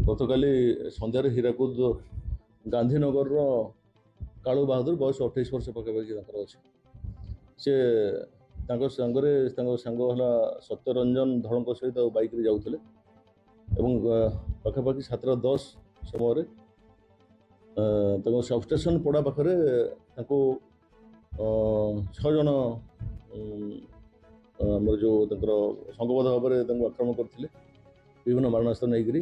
ଗତକାଲି ସନ୍ଧ୍ୟାରେ ହୀରାକୁଦ ଗାନ୍ଧୀନଗରର କାଳୁ ବାହାଦୁର ବୟସ 28 ବର୍ଷ ପାଖାପାଖି ତାଙ୍କର ଅଛି। ସେ ତାଙ୍କ ସାଙ୍ଗରେ ତାଙ୍କ ସାଙ୍ଗ ହେଲା ସତ୍ୟରଞ୍ଜନ ଧଳଙ୍କ ସହିତ ବାଇକ୍ରେ ଯାଉଥିଲେ ଏବଂ ପାଖାପାଖି 7:10 ସମୟରେ ତାଙ୍କ ସବଷ୍ଟେସନ ପଡ଼ା ପାଖରେ ତାଙ୍କୁ 6 ଜଣ ଆମର ଯେଉଁ ତାଙ୍କର ସଂଘବଦ୍ଧ ଭାବରେ ତାଙ୍କୁ ଆକ୍ରମଣ କରିଥିଲେ ବିଭିନ୍ନ ମାରଣାସ୍ତ୍ର ନେଇକରି,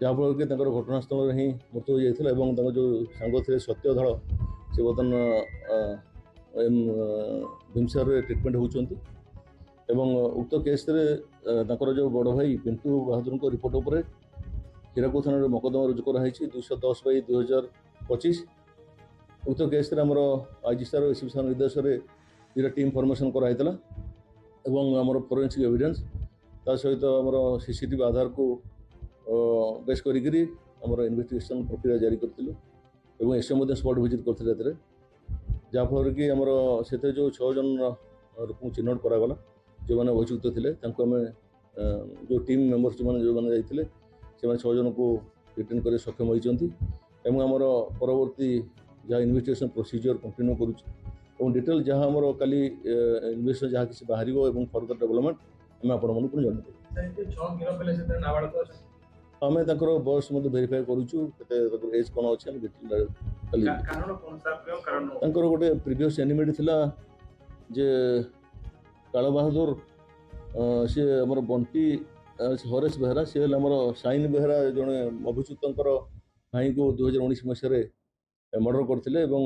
ଯାହାଫଳରେ କି ତାଙ୍କର ଘଟଣାସ୍ଥଳରେ ହିଁ ମୃତ୍ୟୁ ହୋଇଯାଇଥିଲା ଏବଂ ତାଙ୍କ ଯେଉଁ ସାଙ୍ଗ ଥିଲେ ସତ୍ୟ ଧଳ ସେ ବର୍ତ୍ତମାନ ଭୀମସାରରେ ଟ୍ରିଟମେଣ୍ଟ ହେଉଛନ୍ତି ଏବଂ ଉକ୍ତ କେସ୍ରେ ତାଙ୍କର ଯେଉଁ ବଡ଼ ଭାଇ ପିଣ୍ଟୁ ବାହାଦୁରଙ୍କ ରିପୋର୍ଟ ଉପରେ ହୀରାକୁଦ ଥାନାରେ ମକଦ୍ଦମା ରୁଜୁ କରାଯାଇଛି 210/2025। ଉକ୍ତ କେସ୍ରେ ଆମର ଆଇଜିସ୍ତାର ଏସିପି ସାର୍ ନିର୍ଦ୍ଦେଶରେ ଦୁଇଟା ଟିମ୍ ଫର୍ମେସନ୍ କରାଯାଇଥିଲା ଏବଂ ଆମର ଫୋରେନ୍ସିକ୍ ଏଭିଡେନ୍ସ ତା ସହିତ ଆମର CCTV ଆଧାରକୁ ବେସ୍ କରିକିରି ଆମର ଇନଭେଷ୍ଟିଗେସନ୍ ପ୍ରକ୍ରିୟା ଜାରି କରିଥିଲୁ ଏବଂ ଏସଏ ମଧ୍ୟ ସ୍ପଟ୍ ଭିଜିଟ୍ କରିଥିଲେ ଏଥିରେ, ଯାହାଫଳରେ କି ଆମର ସେଥିରେ ଯେଉଁ 6 ଜଣ ଲୋକଙ୍କୁ ଚିହ୍ନଟ କରାଗଲା ଯେଉଁମାନେ ଅଭିଯୁକ୍ତ ଥିଲେ ତାଙ୍କୁ ଆମେ ଯେଉଁ ଟିମ୍ ମେମ୍ବର୍ସ ଯେଉଁମାନେ ଯାଇଥିଲେ ସେମାନେ 6 ଜଣଙ୍କୁ ରିଟର୍ଣ୍ଣ କରି ସକ୍ଷମ ହୋଇଛନ୍ତି ଏବଂ ଆମର ପରବର୍ତ୍ତୀ ଯାହା ଇନଭେଷ୍ଟିଗେସନ୍ ପ୍ରୋସିଜିଓର କଣ୍ଟିନ୍ୟୁ କରୁଛୁ ଏବଂ ଡିଟେଲ ଯାହା ଆମର କାଲି ଇନଭେଷ୍ଟିଗେସନ୍ ଯାହା କିଛି ବାହାରିବ ଏବଂ ଫର୍ଦର ଡେଭଲପମେଣ୍ଟ ଆମେ ଆପଣମାନଙ୍କୁ ଜଣାଇବୁ। ଆମେ ତାଙ୍କର ବୟସ ମଧ୍ୟ ଭେରିଫାଏ କରୁଛୁ, କେତେ ତାଙ୍କର ଏଜ୍ କ'ଣ ଅଛି ଆମେ ଡିଟେଲ ତାଙ୍କର ଗୋଟେ ପ୍ରିଭିୟସ୍ ଏନିମିଟି ଥିଲା ଯେ କାଳ ବାହାଦୁର ସେ ଆମର ବଣ୍ଟି ହରେଶ ବେହେରା, ସେ ହେଲେ ଆମର ସାଇନ ବେହେରା ଜଣେ ଅଭିଯୁକ୍ତଙ୍କର ଭାଇଙ୍କୁ 2019 ମସିହାରେ ମର୍ଡର କରିଥିଲେ ଏବଂ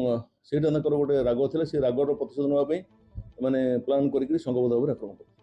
ସେଇଟା ତାଙ୍କର ଗୋଟେ ରାଗ ଥିଲା, ସେ ରାଗର ପ୍ରତିଶୋଧ ନେବା ପାଇଁ ମାନେ ପ୍ଲାନ୍ କରିକି ସଂଘବଦ୍ଧ ଭାବରେ ଆକ୍ରମଣ କରିଥିଲେ।